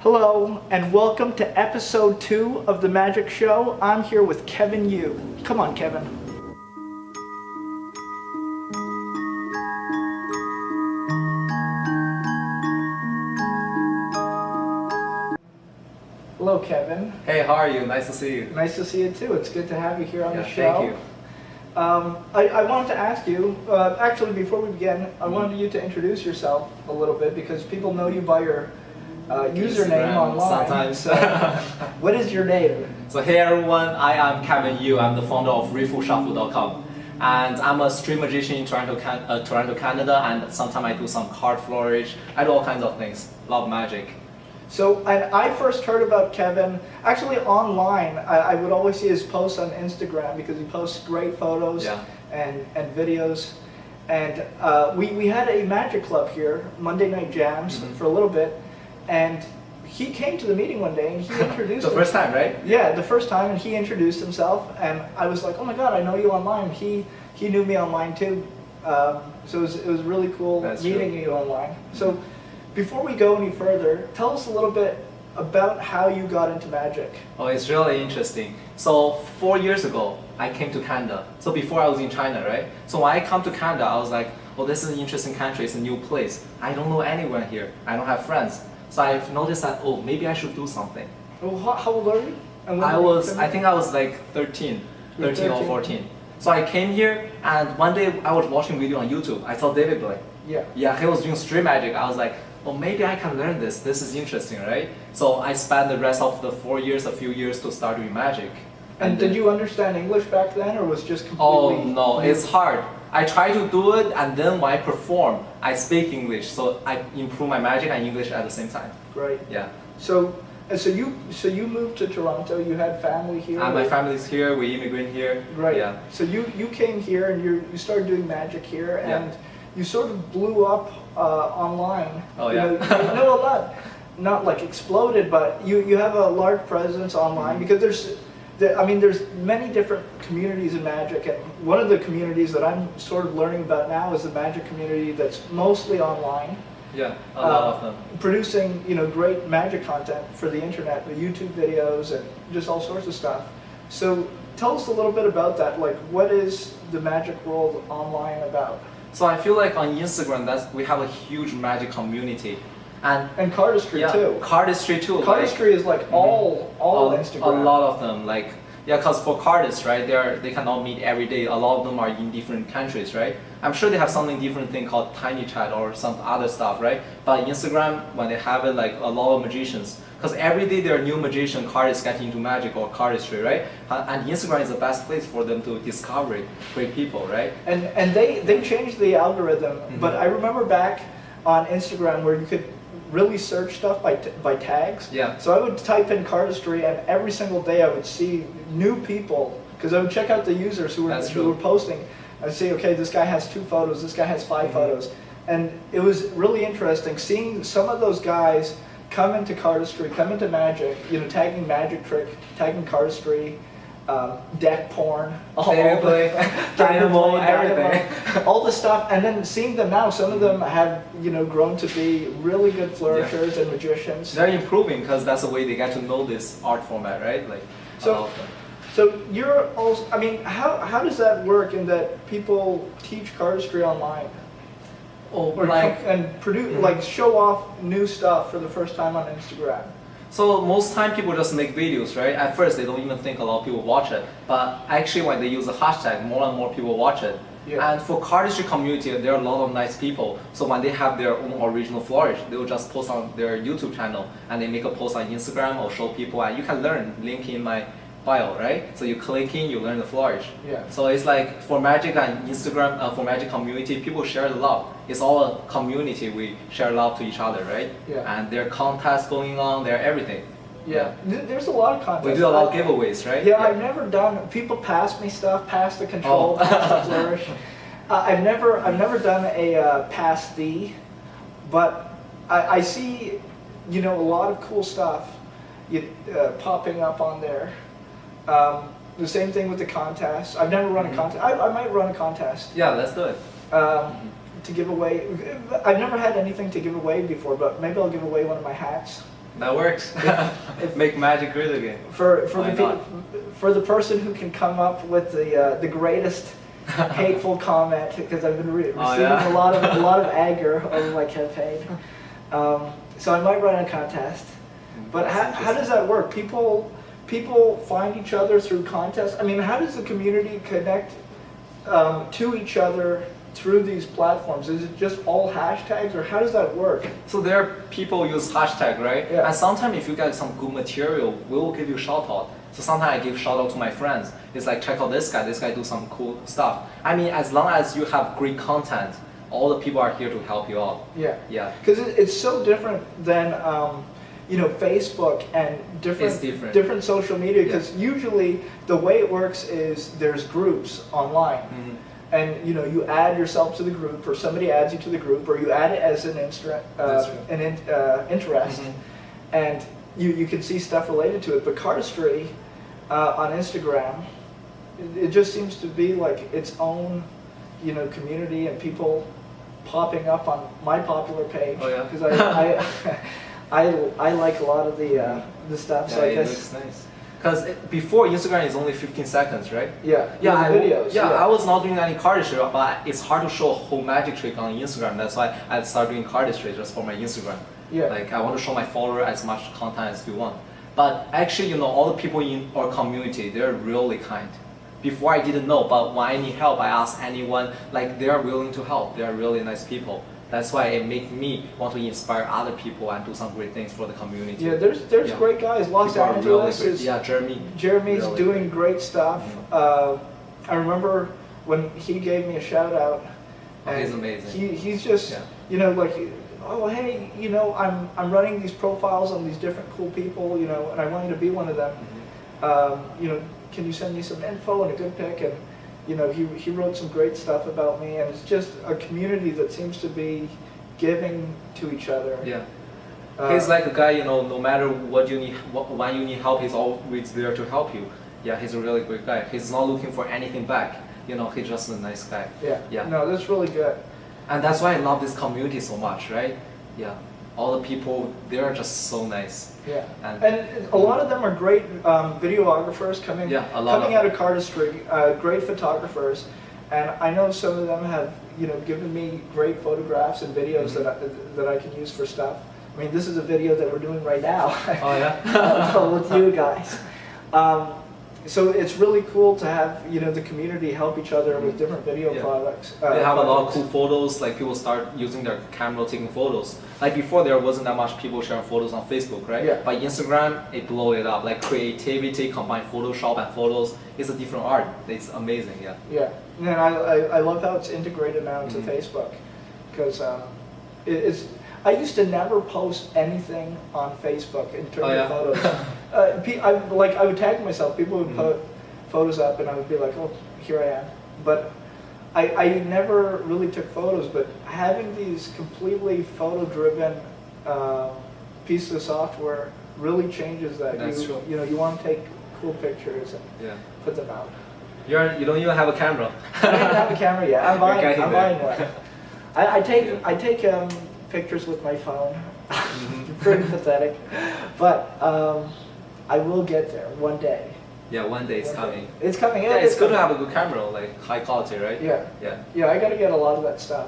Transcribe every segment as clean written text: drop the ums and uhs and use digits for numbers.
Hello, and welcome to episode 2 of The Magic Show. I'm here with Kevin Yu. Come on, Kevin. Hello, Kevin. Hey, how are you? Nice to see you. Nice to see you too. It's good to have you here on the show. Thank you. I wanted to ask you, actually before we begin, I wanted you to introduce yourself a little bit because people know you by your username online. Sometimes. So, what is your name? So hey everyone, I am Kevin Yu. I'm the founder of RiffleShuffle.com. And I'm a street magician in Toronto, Canada, and sometimes I do some card flourish. I do all kinds of things. Love magic. So, and I first heard about Kevin, actually online. I would always see his posts on Instagram because he posts great photos and videos. And we had a magic club here, Monday Night Jams, for a little bit. And he came to the meeting one day and he introduced The first time, right? Yeah, the first time, and he introduced himself. And I was like, oh my God, I know you online. He knew me online too. So it was really cool meeting you online. So before we go any further, tell us a little bit about how you got into magic. Oh, it's really interesting. So 4 years ago, I came to Canada. So before I was in China, right? So when I come to Canada, I was like, oh, this is an interesting country. It's a new place. I don't know anyone here. I don't have friends. So I've noticed that, oh, maybe I should do something. Well, how old are you? I think I was like 13 or 14. So I came here, and one day I was watching video on YouTube. I saw David Blake. Yeah, he was doing street magic. I was like, oh, maybe I can learn this. This is interesting, right? So I spent the rest of the 4 years, a few years to start doing magic. And did you understand English back then, or was it just completely? Oh no, it's hard. I try to do it, and then when I perform, I speak English, so I improve my magic and English at the same time. Great. Yeah. So you moved to Toronto. You had family here. My family's here. We immigrate here. Right. Yeah. So you came here and you started doing magic here, and you sort of blew up online. Oh yeah. You know a lot, not like exploded, but you have a large presence online because there's many different communities in magic, and one of the communities that I'm sort of learning about now is the magic community that's mostly online. Yeah, a lot of them. Producing, great magic content for the internet, the YouTube videos, and just all sorts of stuff. So tell us a little bit about that. Like, what is the magic world online about? So I feel like on Instagram, we have a huge magic community. And cardistry too. Cardistry too. Cardistry is like all Instagram. A lot of them, because for cardists, right, they cannot meet every day. A lot of them are in different countries, right? I'm sure they have something different thing called Tiny Chat or some other stuff, right? But Instagram, when they have it, like a lot of magicians, because every day there are new magician cardists getting into magic or cardistry, right? And Instagram is the best place for them to discover great people, right? And they changed the algorithm, but I remember back on Instagram where you could really search stuff by tags. Yeah. So I would type in cardistry, and every single day I would see new people because I would check out the users who were posting. I'd see, okay, this guy has 2 photos, this guy has 5 photos, and it was really interesting seeing some of those guys come into cardistry, come into magic, tagging magic trick, tagging cardistry, deck porn, dynamo, everything, all the stuff, and then seeing them now, some of them have grown to be really good flourishers and magicians. They're improving because that's the way they get to know this art format, right? So you're also, how does that work in that people teach cardistry online? Show off new stuff for the first time on Instagram? So most time people just make videos, right? At first they don't even think a lot of people watch it, but actually when they use the hashtag, more and more people watch it. Yeah. And for cardistry community, there are a lot of nice people. So when they have their own original flourish, they will just post on their YouTube channel, and they make a post on Instagram or show people, and you can learn, link in my bio, right? So you click in, you learn the flourish. Yeah. So it's like for magic and Instagram, for magic community, people share the love. It's all a community. We share love to each other, right? Yeah. And there are contests going on, there are everything. Yeah. There's a lot of contests. We do a lot of giveaways, right? Yeah, I've never done. People pass me stuff, pass the control, pass the flourish. I've never done a pass the, but I see, a lot of cool stuff popping up on there. The same thing with the contest. I've never run a contest. I might run a contest. Yeah, let's do it. To give away. I've never had anything to give away before, but maybe I'll give away one of my hats. That works. Make magic real again. For the person who can come up with the greatest hateful comment, because I've been receiving a lot of anger over my campaign. So I might run a contest. But how does that work? People find each other through contests. I mean, how does the community connect to each other through these platforms? Is it just all hashtags, or how does that work? So there are people use hashtag, right? Yeah. And sometimes if you get some good material, we will give you shout out. So sometimes I give shout out to my friends. It's like, check out this guy do some cool stuff. I mean, as long as you have great content, all the people are here to help you out. Yeah. Yeah. Because it's so different than Facebook and different social media. Because usually the way it works is there's groups online. Mm-hmm. And you add yourself to the group, or somebody adds you to the group, or you add it as an interest, mm-hmm. and you can see stuff related to it. But cardistry on Instagram, it just seems to be like its own, community, and people popping up on my popular page. Oh yeah. Because I like a lot of the stuff. Yeah, so I guess it looks nice. Because before Instagram is only 15 seconds, right? Yeah. Yeah, videos. Yeah, I was not doing any cardistry, but it's hard to show a whole magic trick on Instagram. That's why I started doing cardistry just for my Instagram. Yeah. Like I want to show my follower as much content as we want. But actually, all the people in our community, they're really kind. Before I didn't know, but when I need help, I ask anyone. Like they are willing to help. They are really nice people. That's why it makes me want to inspire other people and do some great things for the community. Yeah, there's great guys. Los Angeles is Jeremy's really doing great stuff. Mm-hmm. I remember when he gave me a shout out. And he's amazing. He's just like, oh hey, I'm running these profiles on these different cool people, and I want you to be one of them. Mm-hmm. Can you send me some info and a good pic? And he wrote some great stuff about me, and it's just a community that seems to be giving to each other. Yeah. He's like a guy, no matter what you need, when you need help, he's always there to help you. Yeah, he's a really great guy. He's not looking for anything back. He's just a nice guy. Yeah. Yeah. No, that's really good. And that's why I love this community so much, right? Yeah. All the people, they're just so nice. Yeah. And a lot of them are great videographers coming out of cardistry, great photographers. And I know some of them have, given me great photographs and videos mm-hmm. that I can use for stuff. I mean, this is a video that we're doing right now. Oh yeah. With you guys. So it's really cool to have the community help each other with different video products. They have a lot of cool photos. Like people start using their camera taking photos. Like before, there wasn't that much people sharing photos on Facebook, right? Yeah. But Instagram, it blew it up. Like creativity combined Photoshop and photos. It's a different art. It's amazing. Yeah. Yeah, and I love how it's integrated now into mm-hmm. Facebook, because it's. I used to never post anything on Facebook in terms of photos. I would tag myself. People would put photos up, and I would be like, "Oh, here I am." But I never really took photos. But having these completely photo-driven pieces of software really changes that. That's true. You want to take cool pictures and put them out. You don't even have a camera. I don't even have a camera yet. I'm buying one. I take pictures with my phone. Mm-hmm. Pretty pathetic, but I will get there one day. Yeah, one day it's coming. It's coming. Yeah, it's good to have a good camera, like high quality, right? Yeah. Yeah. Yeah, I got to get a lot of that stuff.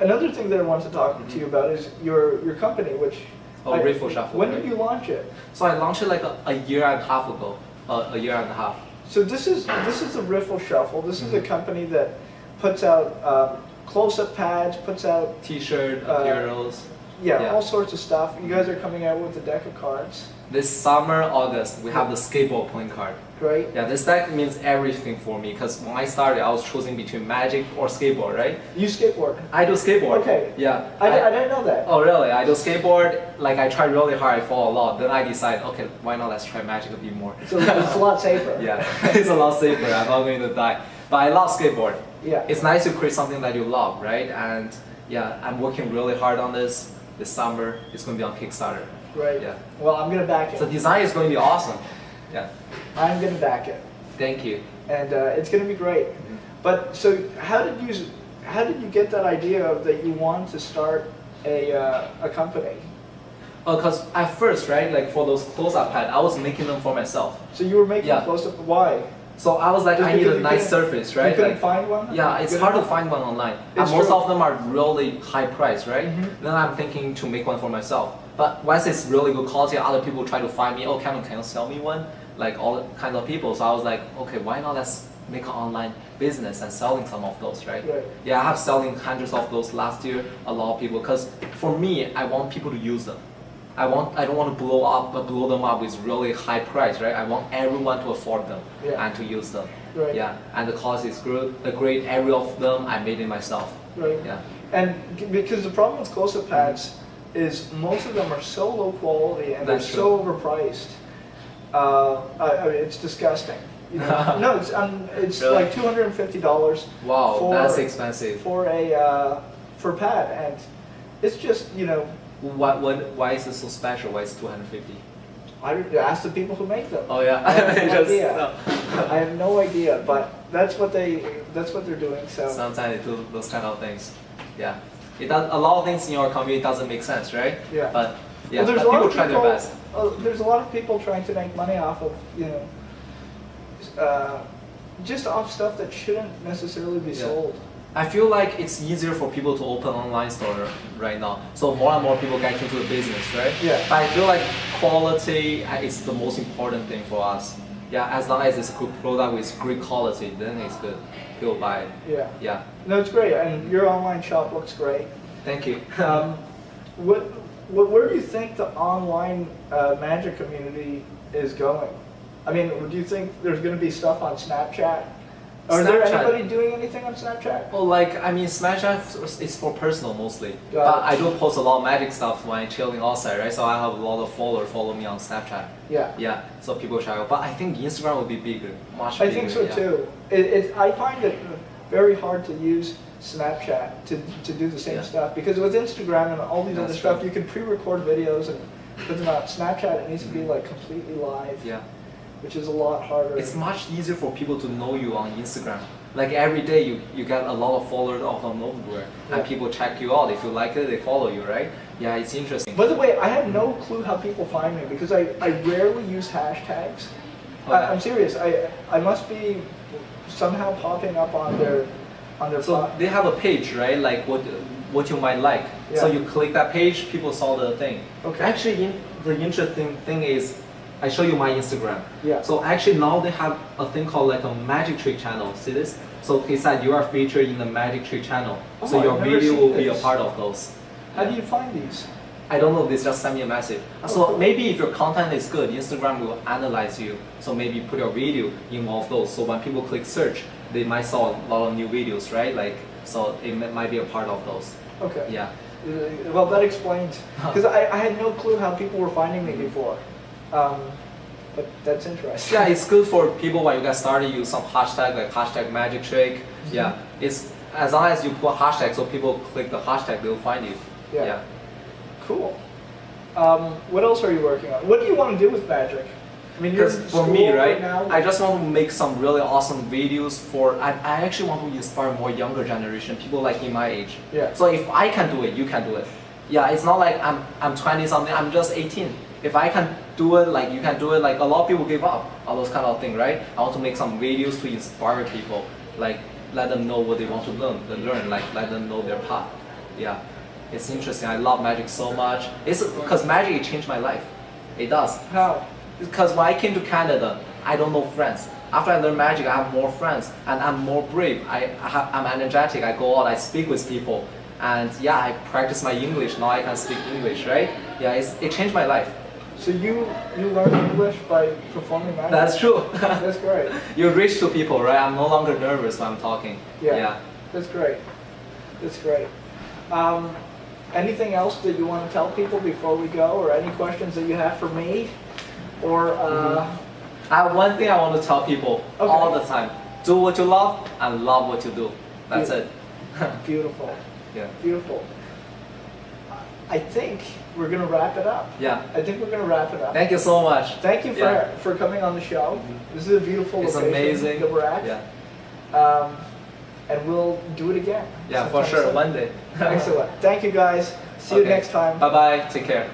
Another thing that I want to talk to you about is your company, which. Riffle Shuffle. When did you launch it? So I launched it like a year and a half ago. A year and a half. So this is the Riffle Shuffle. This is a company that puts out close-up pads, puts out T-shirt, apparels. Yeah, all sorts of stuff. You guys are coming out with a deck of cards. This summer, August, we have the skateboard playing card. Great. Yeah, this deck means everything for me, because when I started, I was choosing between Magic or skateboard, right? You skateboard? I do skateboard. Okay. Yeah. I didn't know that. Oh, really? I do skateboard. Like, I try really hard, I fall a lot. Then I decide, okay, why not let's try Magic a bit more. So it's a lot safer. Yeah, it's a lot safer. I'm not going to die. But I love skateboard. Yeah. It's nice to create something that you love, right? And yeah, I'm working really hard on this. This summer, it's going to be on Kickstarter. Right. Yeah. Well, I'm going to back it. The design is going to be awesome. Yeah. I'm going to back it. Thank you. And it's going to be great. Mm-hmm. But so, how did you get that idea of that you want to start a company? Because at first, right, like for those close-up pads, I was making them for myself. So you were making close-up, why? So I was like, Just I need a because nice surface, right? You couldn't Like, find one? yeah, it's hard to find one online. And most of them are really high price, right? Then I'm thinking to make one for myself. But once it's really good quality, other people try to find me, oh, can you sell me one? Like all kinds of people. So I was like, okay, why not let's make an online business and selling some of those, right? Yeah, I have selling hundreds of those last year, a lot of people. Because for me, I want people to use them. I don't want to blow them up with really high price, right? I want everyone to afford them and to use them. Yeah, and the cost is good. The great every of them I made it myself. Yeah. And because the problem with close-up pads is most of them are so low quality and they're so overpriced. I mean, it's disgusting. You know? No, it's really? Like $250. Wow, that's expensive for a pad, and it's just Why is it so special? Why is it 250? I ask the people who make them. Oh yeah, I have no idea. I have no idea, but that's what they're doing. So sometimes they do those kind of things. Yeah, a lot of things in your community doesn't make sense, right? Yeah. But yeah, well, but people try their best. There's a lot of people trying to make money off of just off stuff that shouldn't necessarily be sold. I feel like it's easier for people to open online store right now. So more and more people get into the business, right? Yeah. But I feel like quality is the most important thing for us. Yeah, as long as it's a good product with great quality, then it's good. People buy it. Yeah. Yeah. No, it's great, and your online shop looks great. Thank you. Where do you think the online magic community is going? I mean, do you think there's going to be stuff on Snapchat? Is there anybody doing anything on Snapchat? Well, I mean, Snapchat is for personal mostly. But I do post a lot of magic stuff when I'm chilling outside, right? So I have a lot of followers follow me on Snapchat. Yeah. Yeah, so people try out. But I think Instagram will be bigger, much bigger. I think so too. I find it very hard to use Snapchat to do the same stuff. Because with Instagram and all these other stuff, you can pre-record videos and put them out. Snapchat, it needs to be like completely live. Yeah. Which is a lot harder. It's much easier for people to know you on Instagram. Like every day you get a lot of followers out of nowhere, and people check you out. If you like it, they follow you, right? Yeah, it's interesting. By the way, I have no clue how people find me because I rarely use hashtags. I'm serious. I must be somehow popping up on their So they have a page, right? Like what you might like. So you click that page, people saw the thing. Okay. Actually, the interesting thing is, I show you my Instagram. Yeah. So actually now they have a thing called like a magic trick channel. See this? So he said you are featured in the magic trick channel. So your video will be a part of those. How do you find these? I don't know, they just send me a message. So maybe if your content is good, Instagram will analyze you. So maybe put your video in all of those. So when people click search, they might saw a lot of new videos, right? Like, so it might be a part of those. Okay. Yeah. Well, that explains. Because I had no clue how people were finding me before. But that's interesting. Yeah, it's good for people when you get started, use some hashtag like hashtag magic trick. Yeah, it's as long as you put hashtag, so people click the hashtag, they'll find you. Yeah. Cool. What else are you working on? What do you want to do with magic? I mean, because for me, right now, I just want to make some really awesome videos for. I actually want to inspire more younger generation, people like in my age. Yeah. So if I can do it, you can do it. Yeah, it's not like I'm 20 something. I'm just 18. If I can do it, like you can do it, like a lot of people give up, all those kind of things, right? I want to make some videos to inspire people, like let them know what they want to learn, like let them know their path. Yeah, it's interesting. I love magic so much. It's because magic changed my life. It does. How? Because when I came to Canada, I don't know friends. After I learned magic, I have more friends, and I'm more brave. I'm energetic. I go out, I speak with people, and yeah, I practice my English. Now I can speak English, right? Yeah, it changed my life. So you learn English by performing magic? That's true. That's great. You reach to people, right? I'm no longer nervous when I'm talking. Yeah. That's great. That's great. Anything else that you want to tell people before we go, or any questions that you have for me? Or I have one thing I want to tell people all the time. Do what you love and love what you do. That's it. Beautiful. Yeah. Beautiful. I think we're going to wrap it up. Yeah. I think we're going to wrap it up. Thank you so much. Thank you for coming on the show. This is a beautiful location amazing that we're at. Yeah. And we'll do it again. Yeah, for sure. One day. Excellent. Thank you guys. See you next time. Bye-bye. Take care.